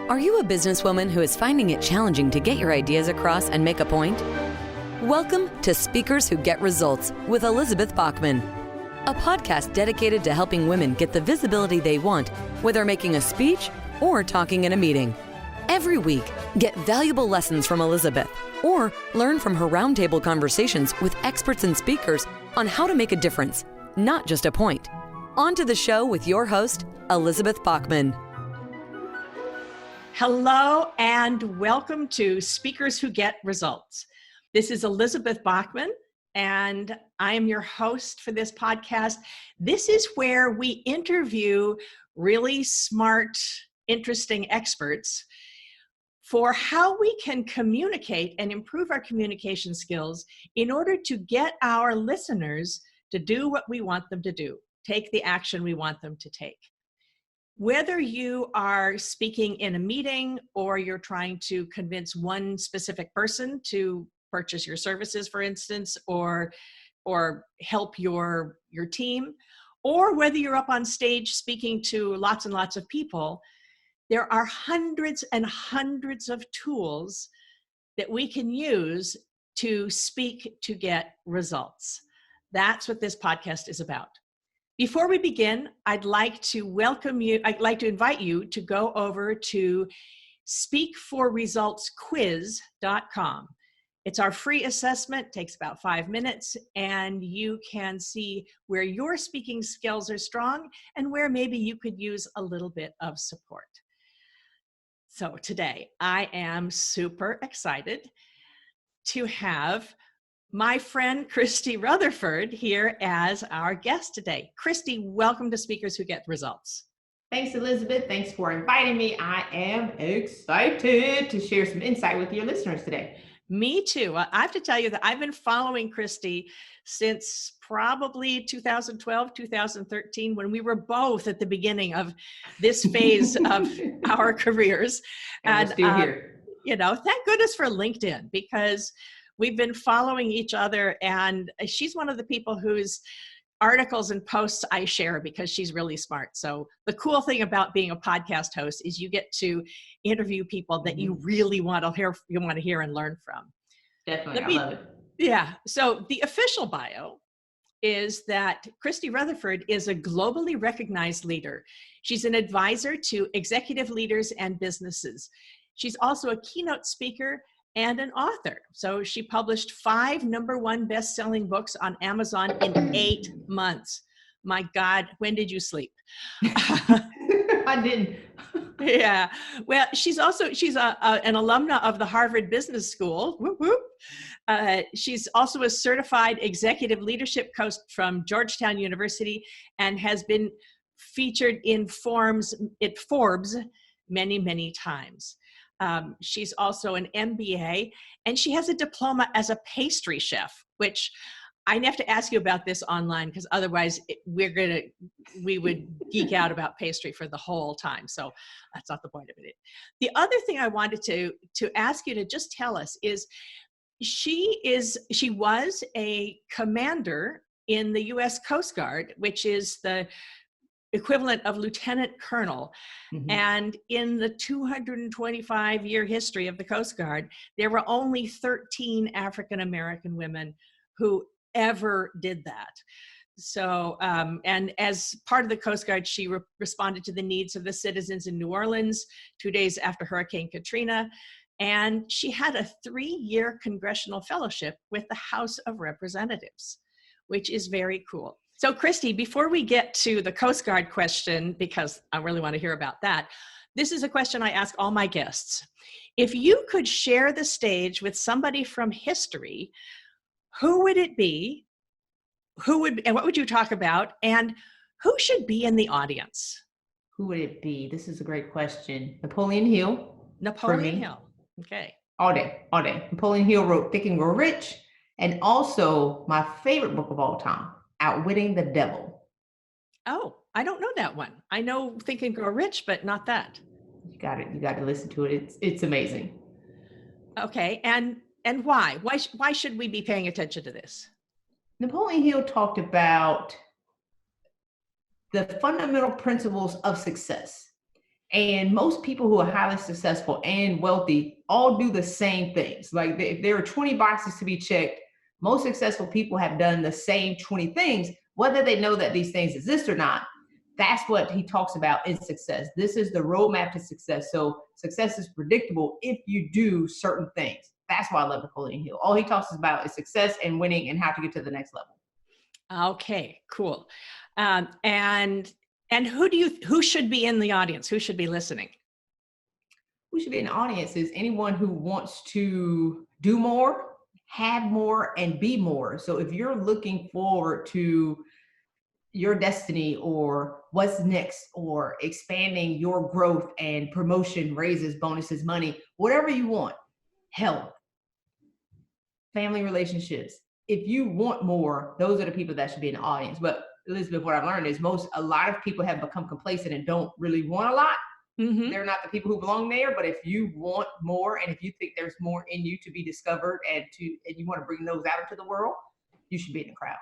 Are you a businesswoman who is finding it challenging to get your ideas across and make a point? Welcome to Speakers Who Get Results with Elizabeth Bachman, a podcast dedicated to helping women get the visibility they want, whether making a speech or talking in a meeting. Every week, get valuable lessons from Elizabeth or learn from her roundtable conversations with experts and speakers on how to make a difference, not just a point. On to the show with your host, Elizabeth Bachman. Hello and welcome to Speakers Who Get Results. This is Elizabeth Bachman and I am your host for this podcast. This is where we interview really smart, interesting experts for how we can communicate and improve our communication skills in order to get our listeners to do what we want them to do, take the action we want them to take. Whether you are speaking in a meeting or you're trying to convince one specific person to purchase your services, for instance, or help your team, or whether you're up on stage speaking to lots and lots of people, there are hundreds and hundreds of tools that we can use to speak to get results. That's what this podcast is about. Before we begin, I'd like to invite you to go over to speakforresultsquiz.com. It's our free assessment, takes about 5 minutes, and you can see where your speaking skills are strong and where maybe you could use a little bit of support. So today, I am super excited to have my friend Christy Rutherford here as our guest today. Christy, welcome to Speakers Who Get Results. Thanks, Elizabeth. Thanks for inviting me. I am excited to share some insight with your listeners today. Me too. I have to tell you that I've been following Christy since probably 2012, 2013, when we were both at the beginning of this phase of our careers. And we're still here. Thank goodness for LinkedIn, because we've been following each other, and she's one of the people whose articles and posts I share because she's really smart. So the cool thing about being a podcast host is you get to interview people that you really want to hear and learn from. Definitely, I love it. Yeah. So the official bio is that Christy Rutherford is a globally recognized leader. She's an advisor to executive leaders and businesses. She's also a keynote speaker and an author. So she published 5 #1 best-selling books on Amazon in 8 months. My God, when did you sleep? I didn't. Yeah. Well, she's an alumna of the Harvard Business School. Whoop, whoop. She's also a certified executive leadership coach from Georgetown University and has been featured in Forbes many, many times. She's also an MBA, and she has a diploma as a pastry chef, which I have to ask you about this online, because otherwise we would geek out about pastry for the whole time. So that's not the point of it. The other thing I wanted to ask you to just tell us is she was a commander in the U.S. Coast Guard, which is the equivalent of lieutenant colonel. Mm-hmm. And in the 225-year history of the Coast Guard, there were only 13 African-American women who ever did that. So, and as part of the Coast Guard, she responded to the needs of the citizens in New Orleans 2 days after Hurricane Katrina. And she had a 3-year congressional fellowship with the House of Representatives, which is very cool. So Christy, before we get to the Coast Guard question, because I really want to hear about that, this is a question I ask all my guests. If you could share the stage with somebody from history, who would it be? And what would you talk about? And who should be in the audience? Who would it be? This is a great question. Napoleon Hill. Napoleon Hill. Okay. All day. Napoleon Hill wrote Think and Grow Rich, and also my favorite book of all time, Outwitting the Devil. Oh, I don't know that one. I know Think and Grow Rich, but not that. You got to listen to it. It's amazing. Okay, and why? Why should we be paying attention to this? Napoleon Hill talked about the fundamental principles of success. And most people who are highly successful and wealthy all do the same things. Like if there are 20 boxes to be checked, most successful people have done the same 20 things, whether they know that these things exist or not. That's what he talks about in success. This is the roadmap to success. So success is predictable if you do certain things. That's why I love Napoleon Hill. All he talks about is success and winning and how to get to the next level. Okay, cool. And who should be in the audience? Who should be listening? Who should be in the audience is anyone who wants to do more, have more, and be more. So if you're looking forward to your destiny or what's next or expanding your growth and promotion, raises, bonuses, money, whatever you want, health, family relationships. If you want more, those are the people that should be in the audience. But Elizabeth, what I've learned is a lot of people have become complacent and don't really want a lot. Mm-hmm. They're not the people who belong there. But if you want more, and if you think there's more in you to be discovered, and you want to bring those out into the world, you should be in the crowd.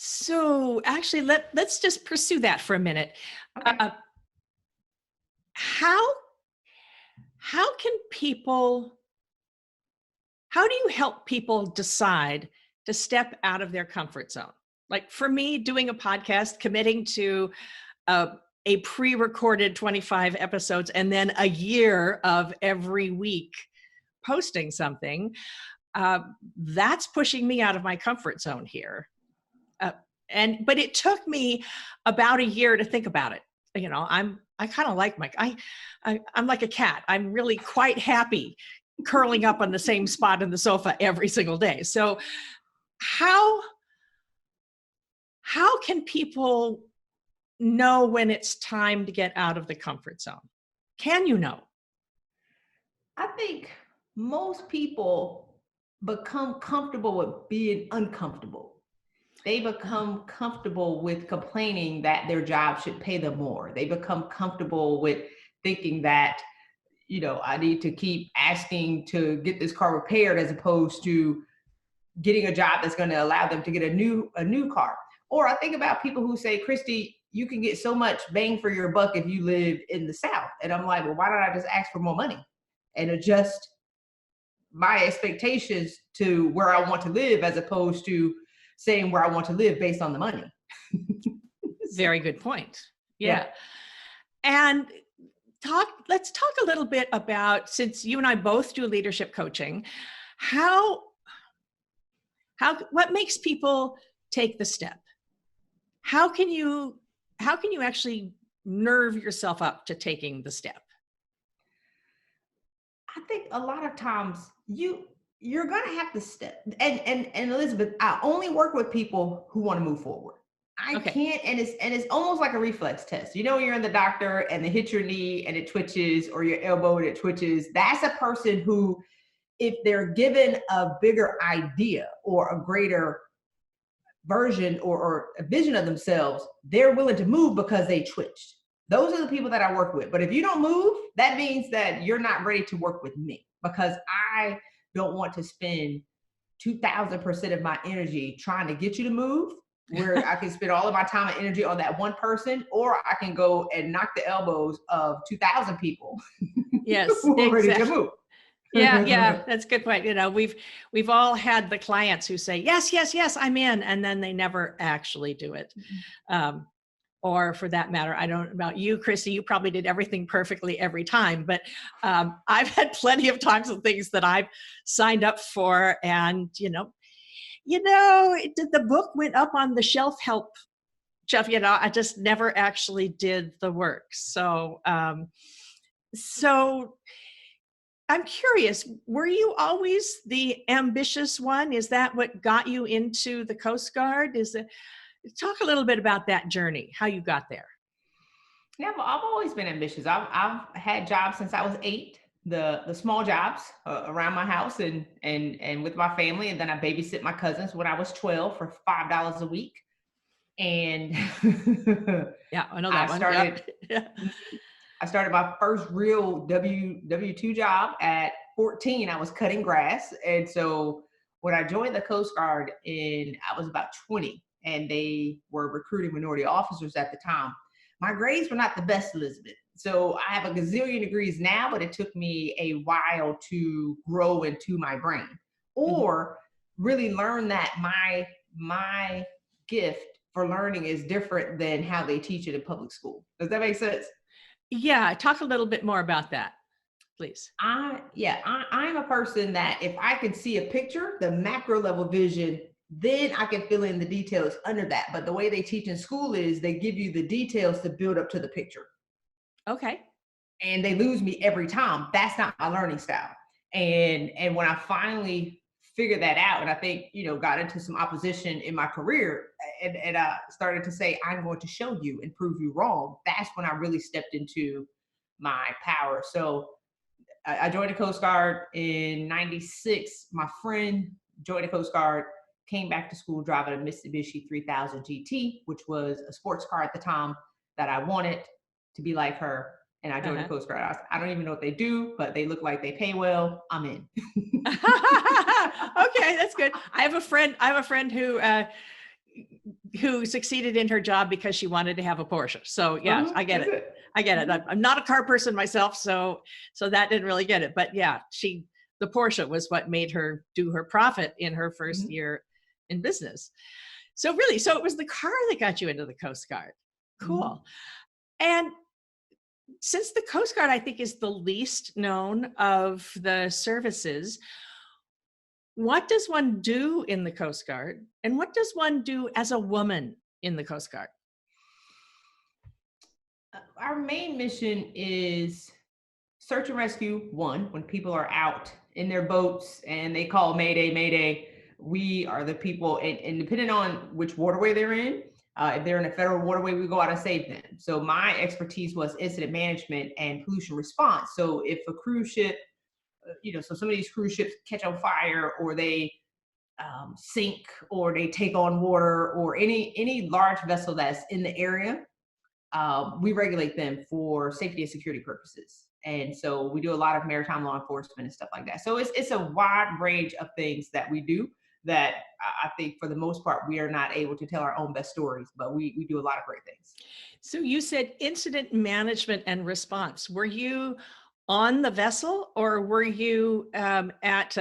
So actually, let's just pursue that for a minute. Okay. How do you help people decide to step out of their comfort zone? Like for me, doing a podcast, committing to a pre-recorded 25 episodes and then a year of every week posting something, that's pushing me out of my comfort zone here. But it took me about a year to think about it. You know, I kind of like I'm like a cat. I'm really quite happy curling up on the same spot on the sofa every single day. So how can people know when it's time to get out of the comfort zone? Can you know? I think most people become comfortable with being uncomfortable. They become comfortable with complaining that their job should pay them more. They become comfortable with thinking that, I need to keep asking to get this car repaired as opposed to getting a job that's going to allow them to get a new car. Or I think about people who say, Christy, you can get so much bang for your buck if you live in the South. And I'm like, well, why don't I just ask for more money and adjust my expectations to where I want to live as opposed to saying where I want to live based on the money. Very good point. Yeah. And let's talk a little bit about, since you and I both do leadership coaching, what makes people take the step? How can you actually nerve yourself up to taking the step? I think a lot of times you're going to have to step. And Elizabeth, I only work with people who want to move forward. I can't, and it's almost like a reflex test. You're in the doctor and they hit your knee and it twitches, or your elbow and it twitches. That's a person who, if they're given a bigger idea or a greater version or a vision of themselves, they're willing to move because they twitched. Those are the people that I work with. But if you don't move, that means that you're not ready to work with me, because I don't want to spend 2,000% of my energy trying to get you to move, where I can spend all of my time and energy on that one person, or I can go and knock the elbows of 2,000 people. Yes, who are ready to move. Yeah, that's a good point. We've all had the clients who say, yes, I'm in, and then they never actually do it. Or for that matter, I don't know about you, Christy, you probably did everything perfectly every time, but I've had plenty of times of things that I've signed up for, and the book went up on the shelf help shelf, I just never actually did the work. So I'm curious, were you always the ambitious one? Is that what got you into the Coast Guard? Talk a little bit about that journey, how you got there. Yeah, well, I've always been ambitious. I've had jobs since I was 8, the small jobs around my house and with my family. And then I babysit my cousins when I was 12 for $5 a week. And yeah, I know that one. I started my first real W-2 job at 14. I was cutting grass. And so when I joined the Coast Guard I was about 20, and they were recruiting minority officers at the time. My grades were not the best, Elizabeth. So I have a gazillion degrees now, but it took me a while to grow into my brain or really learn that my gift for learning is different than how they teach it in public school. Does that make sense? Yeah. Talk a little bit more about that, please. I'm a person that if I can see a picture, the macro level vision, then I can fill in the details under that. But the way they teach in school is they give you the details to build up to the picture. Okay. And they lose me every time. That's not my learning style. And when I finally figured that out, and I think, got into some opposition in my career and I started to say, I'm going to show you and prove you wrong. That's when I really stepped into my power. So I joined the Coast Guard in 96. My friend joined the Coast Guard, came back to school driving a Mitsubishi 3000 GT, which was a sports car at the time that I wanted to be like her. And I joined the Coast Guard. I don't even know what they do, but they look like they pay well. I'm in. Okay, that's good. I have a friend who succeeded in her job because she wanted to have a Porsche. So yeah, I get it. I get it. I'm not a car person myself, so that didn't really get it. But yeah, the Porsche was what made her do her profit in her first year in business. So it was the car that got you into the Coast Guard. Cool. And since the Coast Guard, I think, is the least known of the services, what does one do in the Coast Guard? And what does one do as a woman in the Coast Guard? Our main mission is search and rescue. One, when people are out in their boats and they call Mayday, Mayday, we are the people, and depending on which waterway they're in, if they're in a federal waterway, we go out and save them. So my expertise was incident management and pollution response. So if a cruise ship, so some of these cruise ships catch on fire or they sink or they take on water or any large vessel that's in the area, we regulate them for safety and security purposes. And so we do a lot of maritime law enforcement and stuff like that. So it's a wide range of things that we do that I think for the most part, we are not able to tell our own best stories, but we do a lot of great things. So you said incident management and response. Were you on the vessel or were you at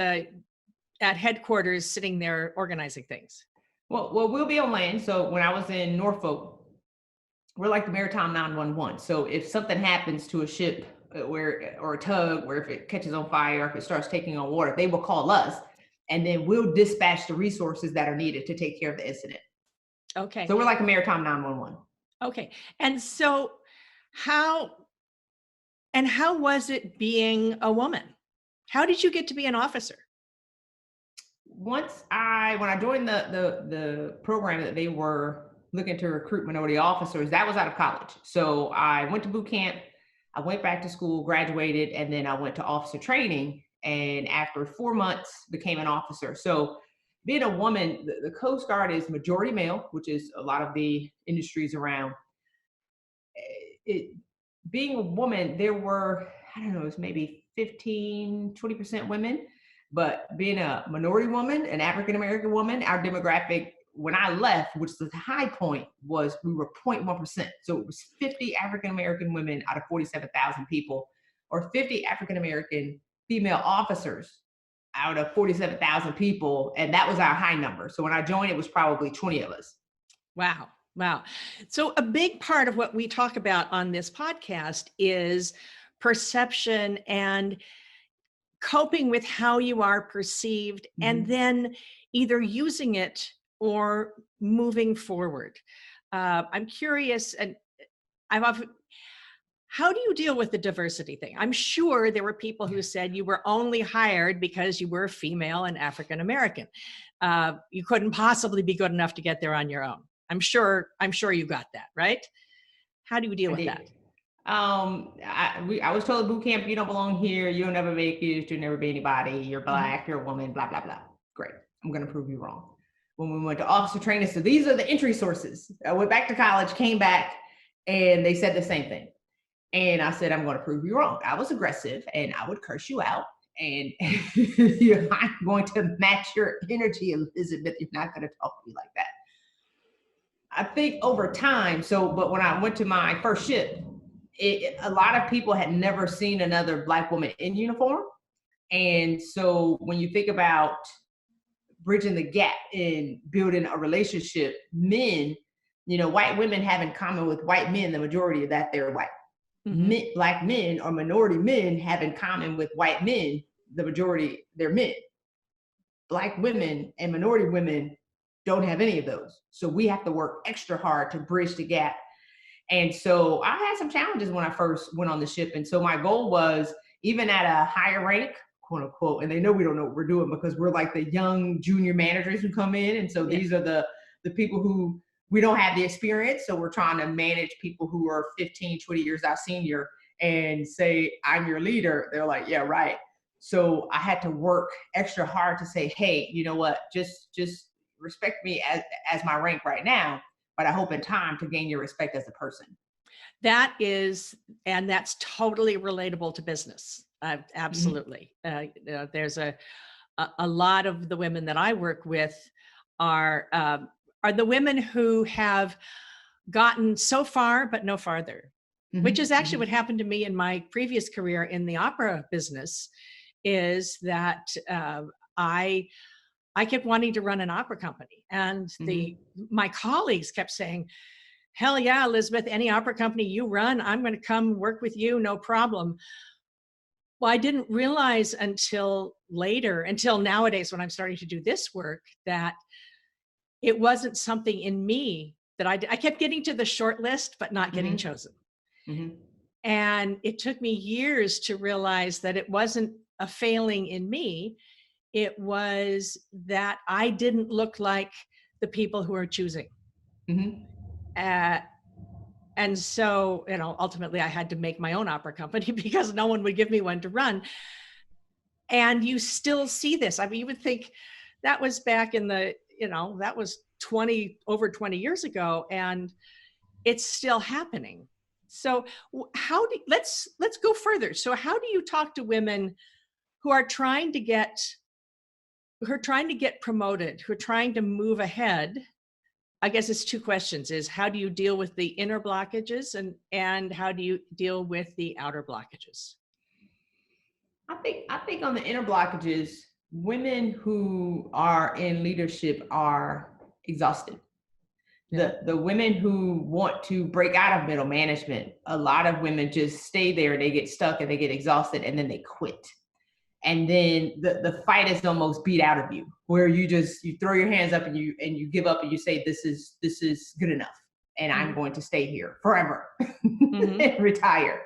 headquarters sitting there organizing things? Well, we'll be on land. So when I was in Norfolk, we're like the maritime 911. So if something happens to a ship or a tug, where if it catches on fire, if it starts taking on water, they will call us. And then we'll dispatch the resources that are needed to take care of the incident. Okay. So we're like a maritime 911. Okay. And so how was it being a woman? How did you get to be an officer? When I joined the program that they were looking to recruit minority officers, that was out of college. So I went to boot camp, I went back to school, graduated, and then I went to officer training. And after 4 months, became an officer. So being a woman, the Coast Guard is majority male, which is a lot of the industries around. Being a woman, there were, I don't know, it was maybe 15, 20% women. But being a minority woman, an African-American woman, our demographic, when I left, which was the high point, was we were 0.1%. So it was 50 African-American women out of 47,000 people, or 50 African-American female officers out of 47,000 people. And that was our high number. So when I joined, it was probably 20 of us. Wow. So a big part of what we talk about on this podcast is perception and coping with how you are perceived, and then either using it or moving forward. I'm curious, and how do you deal with the diversity thing? I'm sure there were people who said you were only hired because you were female and African American. You couldn't possibly be good enough to get there on your own. I'm sure you got that, right? How do you deal with that? I was told at boot camp, you don't belong here. You'll never make it. You'll never be anybody. You're black. You're a woman. Blah blah blah. Great. I'm going to prove you wrong. When we went to officer training, so these are the entry sources. I went back to college, came back, and they said the same thing. And I said, I'm going to prove you wrong. I was aggressive and I would curse you out. And I'm going to match your energy, Elizabeth. You're not going to talk to me like that. I think over time, but when I went to my first ship, a lot of people had never seen another Black woman in uniform. And so when you think about bridging the gap in building a relationship, men, white women have in common with white men, the majority of that they're white. Mm-hmm. Black men or minority men have in common with white men, the majority they're men. Black women and minority women don't have any of those. So we have to work extra hard to bridge the gap. And so I had some challenges when I first went on the ship. And so my goal was, even at a higher rank, quote unquote, and they know we don't know what we're doing because we're like the young junior managers who come in. And so these are the people who we don't have the experience. So we're trying to manage people who are 15, 20 years our senior and say, I'm your leader. They're like, yeah, right. So I had to work extra hard to say, hey, you know what, just respect me as my rank right now, but I hope in time to gain your respect as a person. And that's totally relatable to business. Absolutely. Mm-hmm. There's a lot of the women that I work with are the women who have gotten so far, but no farther, mm-hmm. which is actually mm-hmm. what happened to me in my previous career in the opera business, is that I kept wanting to run an opera company. And mm-hmm. my colleagues kept saying, hell yeah, Elizabeth, any opera company you run, I'm going to come work with you, no problem. Well, I didn't realize until nowadays when I'm starting to do this work, that it wasn't something in me that I kept getting to the short list, but not getting mm-hmm. chosen. Mm-hmm. And it took me years to realize that it wasn't a failing in me. It was that I didn't look like the people who are choosing. Mm-hmm. And so, ultimately I had to make my own opera company because no one would give me one to run. And you still see this. I mean, you would think that was back in that was over 20 years ago, and it's still happening. So let's go further. So how do you talk to women who are trying to get promoted, who are trying to move ahead? I guess it's two questions: is how do you deal with the inner blockages, and how do you deal with the outer blockages? I think on the inner blockages, women who are in leadership are exhausted. Yeah. The women who want to break out of middle management, a lot of women just stay there, they get stuck and they get exhausted and then they quit. And then the fight is almost beat out of you, where you throw your hands up and you give up and you say, this is good enough. And mm-hmm. I'm going to stay here forever mm-hmm. and retire.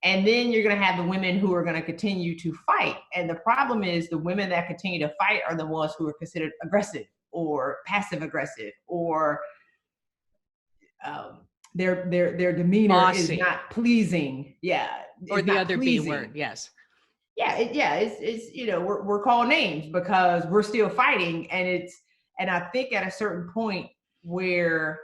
And then you're going to have the women who are going to continue to fight. And the problem is the women that continue to fight are the ones who are considered aggressive or passive aggressive, or their demeanor Bossy. Is not pleasing. Yeah. Or the other pleasing. B word. Yes. Yeah. It's we're called names because we're still fighting. And I think at a certain point where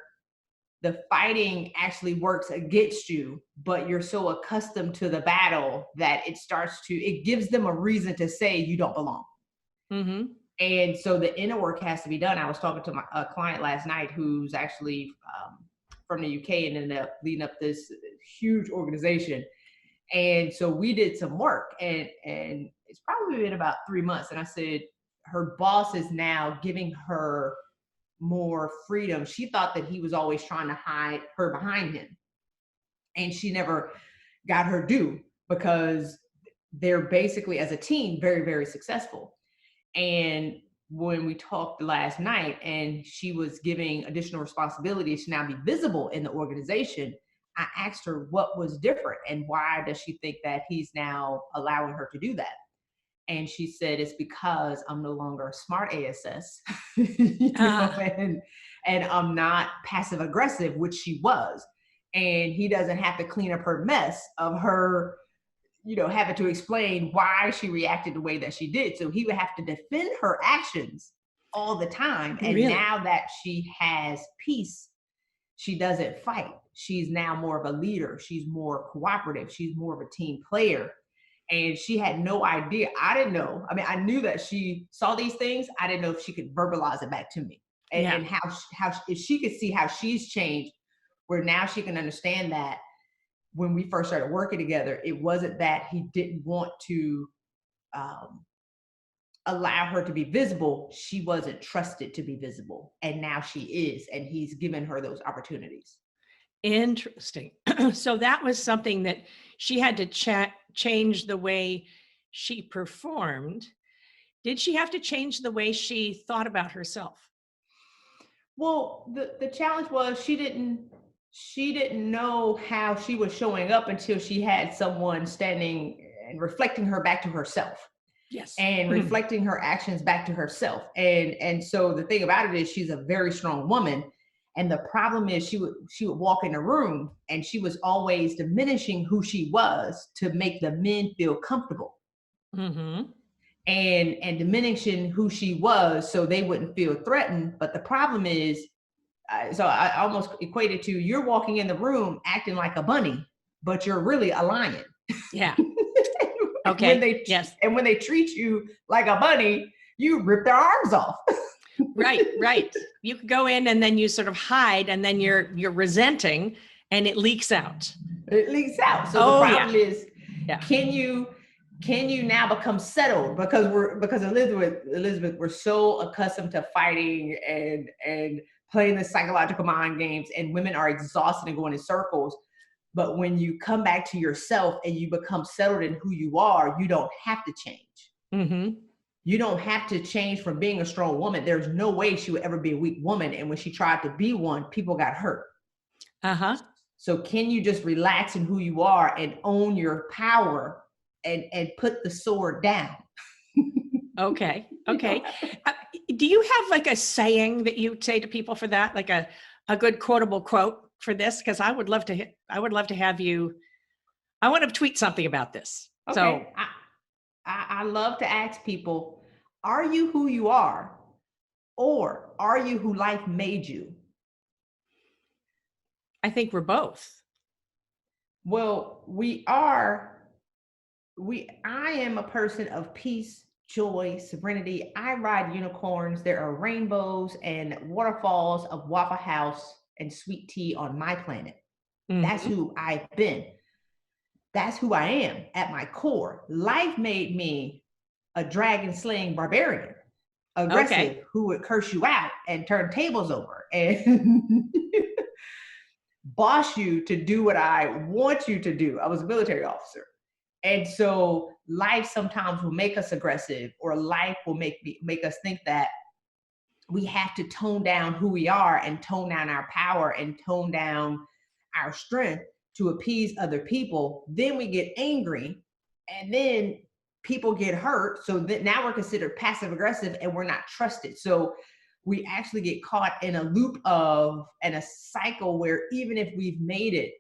the fighting actually works against you, but you're so accustomed to the battle that it gives them a reason to say you don't belong. Mm-hmm. And so the inner work has to be done. I was talking to a client last night who's actually from the UK and ended up leading up this huge organization. And so we did some work, and it's probably been about 3 months. And I said, her boss is now giving her more freedom. She thought that he was always trying to hide her behind him, and she never got her due because they're basically, as a team, very, very successful. And when we talked last night and she was giving additional responsibilities to now be visible in the organization, I asked her what was different and why does she think that he's now allowing her to do that? And she said, it's because I'm no longer a smart ASS, and I'm not passive aggressive, which she was. And he doesn't have to clean up her mess of her, having to explain why she reacted the way that she did. So he would have to defend her actions all the time. And really? Now that she has peace, she doesn't fight. She's now more of a leader. She's more cooperative. She's more of a team player. And she had no idea. I didn't know. I mean, I knew that she saw these things. I didn't know if she could verbalize it back to me, and how if she could see how she's changed, where now she can understand that when we first started working together, it wasn't that he didn't want to allow her to be visible. She wasn't trusted to be visible. And now she is, and he's given her those opportunities. Interesting. So that was something that she had to change the way she performed. Did she have to change the way she thought about herself? Well, the challenge was she didn't know how she was showing up until she had someone standing and reflecting her back to herself. Yes. And reflecting her actions back to herself. And so the thing about it is she's a very strong woman. And the problem is she would walk in a room and she was always diminishing who she was to make the men feel comfortable. Mm-hmm. And diminishing who she was so they wouldn't feel threatened. But the problem is, so I almost equated to, you're walking in the room acting like a bunny, but you're really a lion. Yeah. Okay. When they treat you like a bunny, you rip their arms off. Right. You could go in and then you sort of hide, and then you're resenting, and it leaks out. So the problem is, can you now become settled? Because Elizabeth, we're so accustomed to fighting and playing the psychological mind games, and women are exhausted and going in circles. But when you come back to yourself and you become settled in who you are, you don't have to change. Mm-hmm. You don't have to change from being a strong woman. There's no way she would ever be a weak woman. And when she tried to be one, people got hurt. Uh-huh. So can you just relax in who you are and own your power and put the sword down? Okay. Do you have like a saying that you say to people for that? Like a good quotable quote for this? Because I would love to have you, I want to tweet something about this. Okay. So I love to ask people, are you who you are, or are you who life made you? I think we're both. Well, I am a person of peace, joy, serenity. I ride unicorns. There are rainbows and waterfalls of Waffle House and sweet tea on my planet. Mm-hmm. That's who I've been. That's who I am at my core. Life made me a dragon slaying barbarian, aggressive, who would curse you out and turn tables over and boss you to do what I want you to do. I was a military officer. And so life sometimes will make us aggressive, or life will make us think that we have to tone down who we are and tone down our power and tone down our strength to appease other people. Then we get angry, and then people get hurt. So that now we're considered passive aggressive and we're not trusted. So we actually get caught in a loop and a cycle where even if we've made it,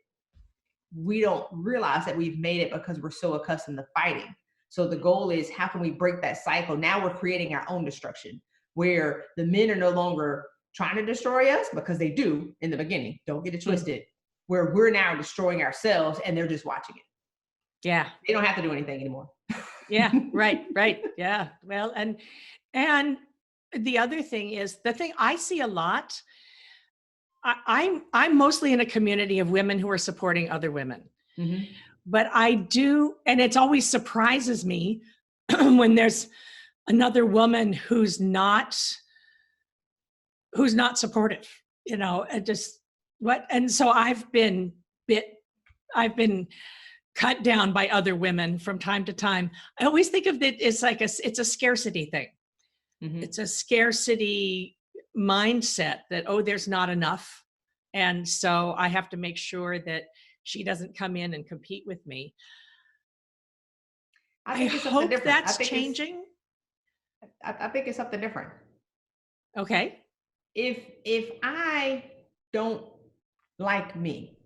we don't realize that we've made it because we're so accustomed to fighting. So the goal is, how can we break that cycle? Now we're creating our own destruction, where the men are no longer trying to destroy us, because they do in the beginning. Don't get it twisted. Mm-hmm. Where we're now destroying ourselves and they're just watching it. Yeah. They don't have to do anything anymore. Yeah. Right. Yeah. Well, and the other thing is, the thing I see a lot, I'm mostly in a community of women who are supporting other women. Mm-hmm. But I do, and it always surprises me when there's another woman who's not supportive, and so I've been cut down by other women from time to time. I always think of it as like it's a scarcity thing. Mm-hmm. It's a scarcity mindset that, there's not enough. And so I have to make sure that she doesn't come in and compete with me. I hope that's changing. I think it's something different. Okay. If I don't like me,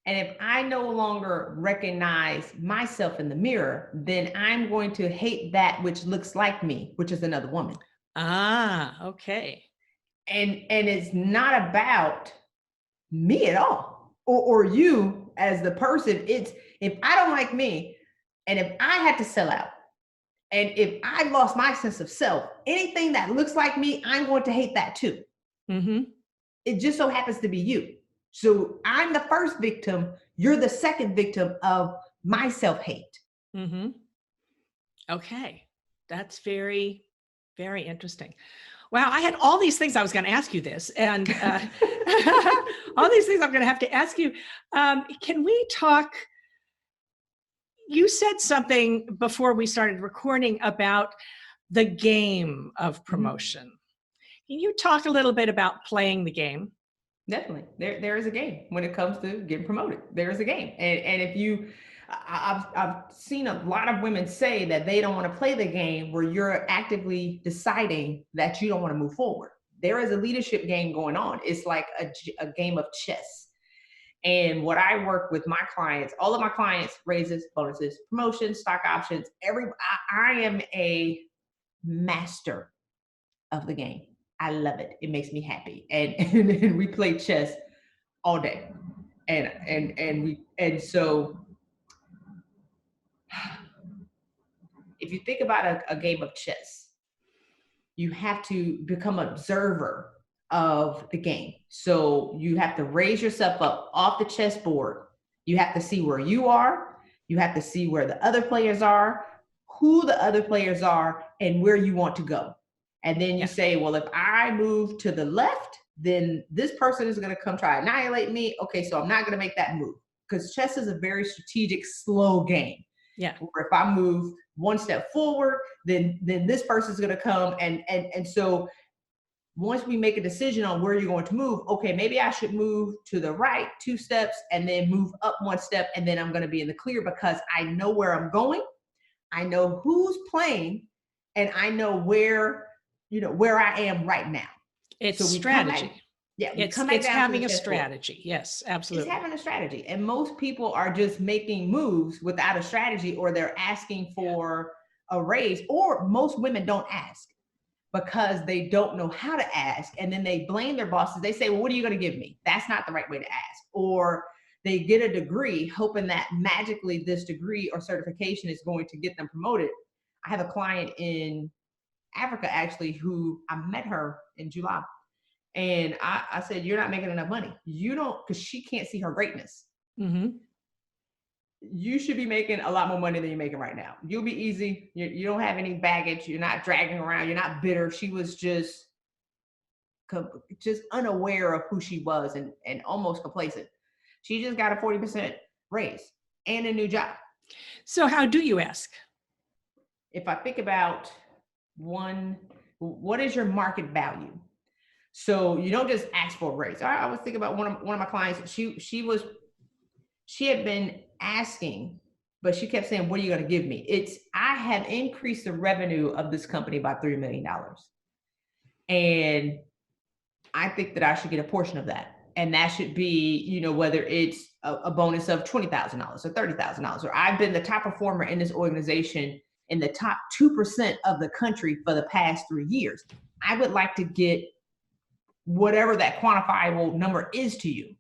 and if I no longer recognize myself in the mirror, then I'm going to hate that which looks like me, which is another woman. Ah, okay. And it's not about me at all, or you as the person. It's, if I don't like me, and if I had to sell out, and if I lost my sense of self, anything that looks like me, I'm going to hate that too. Mm-hmm. It just so happens to be you. So I'm the first victim. You're the second victim of my self-hate. Mm-hmm. Okay. That's very, very interesting. Wow. I had all these things I was going to ask you this, and all these things I'm going to have to ask you. Can we talk? You said something before we started recording about the game of promotion. Can you talk a little bit about playing the game? Definitely. There is a game when it comes to getting promoted. There is a game. And if you, I've seen a lot of women say that they don't want to play the game where you're actively deciding that you don't want to move forward. There is a leadership game going on. It's like a game of chess. And what I work with my clients, all of my clients, raises, bonuses, promotions, stock options, I am a master of the game. I love it. It makes me happy. And we play chess all day. And so if you think about a game of chess, you have to become an observer of the game. So you have to raise yourself up off the chessboard. You have to see where you are. You have to see where the other players are, who the other players are, and where you want to go. And then you say, well, if I move to the left, then this person is going to come try to annihilate me. Okay, so I'm not going to make that move, because chess is a very strategic, slow game. Yeah. Or if I move one step forward, then this person's going to come. And so once we make a decision on where you're going to move, okay, maybe I should move to the right 2 steps and then move up 1 step. And then I'm going to be in the clear because I know where I'm going. I know who's playing, and I know where I am right now. It's so strategy. It's having a strategy. Yes, absolutely. It's having a strategy. And most people are just making moves without a strategy, or they're asking for a raise, or most women don't ask because they don't know how to ask. And then they blame their bosses. They say, well, what are you going to give me? That's not the right way to ask. Or they get a degree hoping that magically this degree or certification is going to get them promoted. I have a client in Africa, actually, who I met her in July. And I said, you're not making enough money. You don't, because she can't see her greatness. Mm-hmm. You should be making a lot more money than you're making right now. You'll be easy. You don't have any baggage. You're not dragging around. You're not bitter. She was just unaware of who she was and almost complacent. She just got a 40% raise and a new job. So how do you ask? If I think about what is your market value? So you don't just ask for a raise. I was thinking about one of my clients. She had been asking, but she kept saying, what are you going to give me? I have increased the revenue of this company by $3 million. And I think that I should get a portion of that. And that should be, whether it's a bonus of $20,000 or $30,000, or I've been the top performer in this organization in the top 2% of the country for the past 3 years. I would like to get whatever that quantifiable number is to you.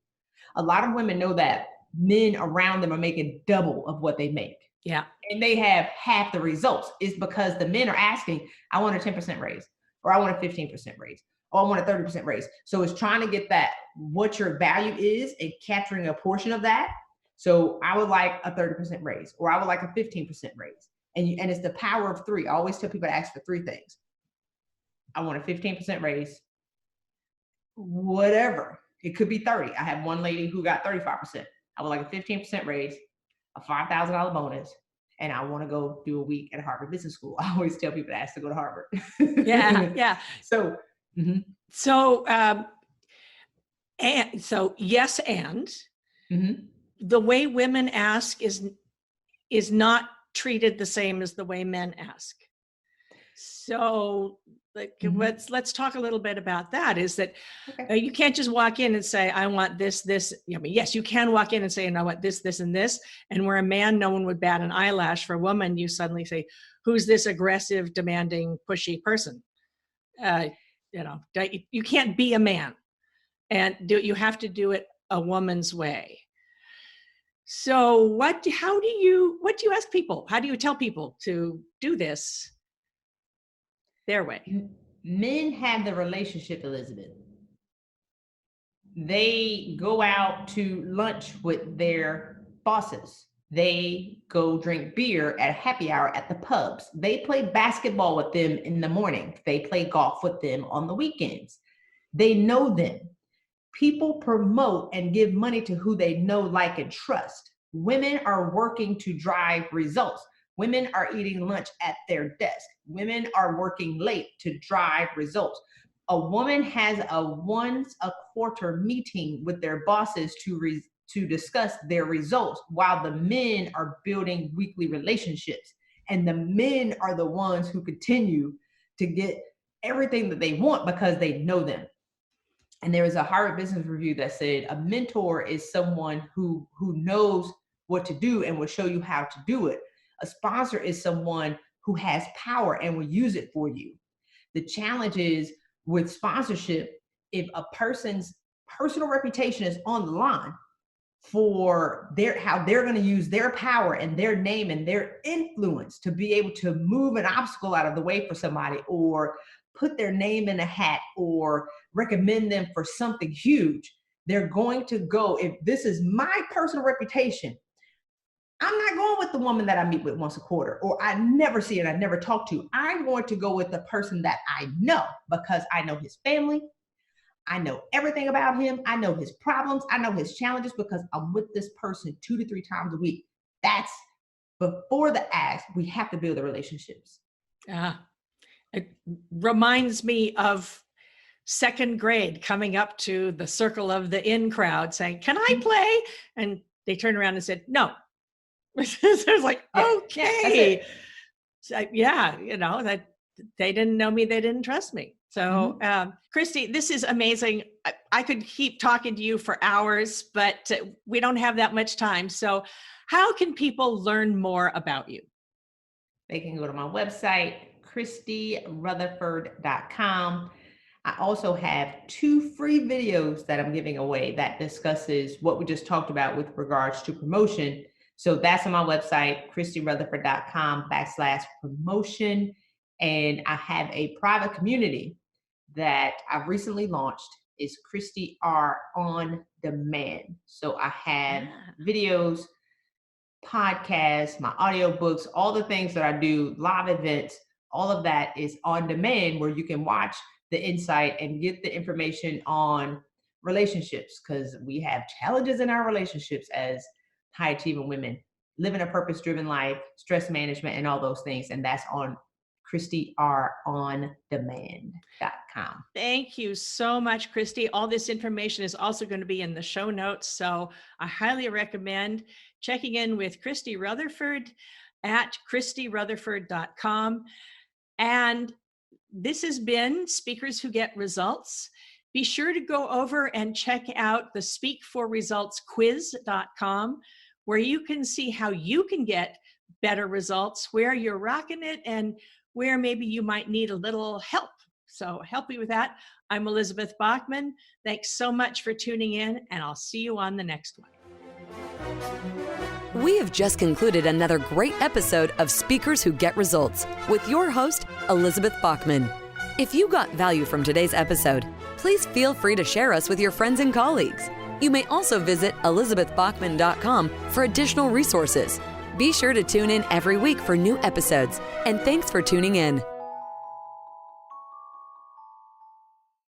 A lot of women know that men around them are making double of what they make. Yeah. And they have half the results. It's because the men are asking, I want a 10% raise, or I want a 15% raise, or I want a 30% raise. So it's trying to get that, what your value is, and capturing a portion of that. So I would like a 30% raise, or I would like a 15% raise. And it's the power of 3. I always tell people to ask for 3 things. I want a 15% raise, whatever. It could be 30. I have one lady who got 35%. I would like a 15% raise, a $5,000 bonus, and I want to go do a week at Harvard Business School. I always tell people to ask to go to Harvard. Yeah. So, mm-hmm. So yes, and mm-hmm. the way women ask is not treated the same as the way men ask. So let's talk a little bit about that. Is that you can't just walk in and say, I want this. I mean, yes, you can walk in and say, I want this, and this. And where a man, no one would bat an eyelash. For a woman, you suddenly say, who's this aggressive, demanding, pushy person? You can't be a man, and you have to do it a woman's way. So what do you ask people? How do you tell people to do this their way? Men have the relationship, Elizabeth. They go out to lunch with their bosses. They go drink beer at happy hour at the pubs. They play basketball with them in the morning. They play golf with them on the weekends. They know them. People promote and give money to who they know, like, and trust. Women are working to drive results. Women are eating lunch at their desk. Women are working late to drive results. A woman has a once a quarter meeting with their bosses to discuss their results, while the men are building weekly relationships. And the men are the ones who continue to get everything that they want because they know them. And there was a Harvard Business Review that said a mentor is someone who knows what to do and will show you how to do it. A sponsor is someone who has power and will use it for you. The challenge is with sponsorship, if a person's personal reputation is on the line for how they're going to use their power and their name and their influence to be able to move an obstacle out of the way for somebody, or put their name in a hat, or recommend them for something huge, they're going to go, if this is my personal reputation, I'm not going with the woman that I meet with once a quarter, or I never see it, I never talk to. I'm going to go with the person that I know, because I know his family. I know everything about him. I know his problems. I know his challenges, because I'm with this person 2 to 3 times a week. That's before the ask. We have to build the relationships. It reminds me of second grade, coming up to the circle of the in crowd saying, "Can I play?" And they turned around and said, "No." So I was like, okay. So, yeah, that they didn't know me. They didn't trust me. So, Christy, this is amazing. I could keep talking to you for hours, but we don't have that much time. So how can people learn more about you? They can go to my website, ChristyRutherford.com. I also have 2 free videos that I'm giving away that discusses what we just talked about with regards to promotion. So that's on my website, ChristyRutherford.com/promotion. And I have a private community that I've recently launched. Is Christy R on Demand. So I have videos, podcasts, my audiobooks, all the things that I do, live events, all of that is on demand, where you can watch the insight and get the information on relationships, because we have challenges in our relationships as high achieving women, living a purpose-driven life, stress management, and all those things. And that's on ChristyRondemand.com. Thank you so much, Christy. All this information is also going to be in the show notes. So I highly recommend checking in with Christy Rutherford at ChristyRutherford.com. And this has been Speakers Who Get Results. Be sure to go over and check out the speakforresultsquiz.com, where you can see how you can get better results, where you're rocking it, and where maybe you might need a little help. So help me with that. I'm Elizabeth Bachman. Thanks so much for tuning in, and I'll see you on the next one. We have just concluded another great episode of Speakers Who Get Results with your host, Elizabeth Bachman. If you got value from today's episode, please feel free to share us with your friends and colleagues. You may also visit ElizabethBachman.com for additional resources. Be sure to tune in every week for new episodes, and thanks for tuning in.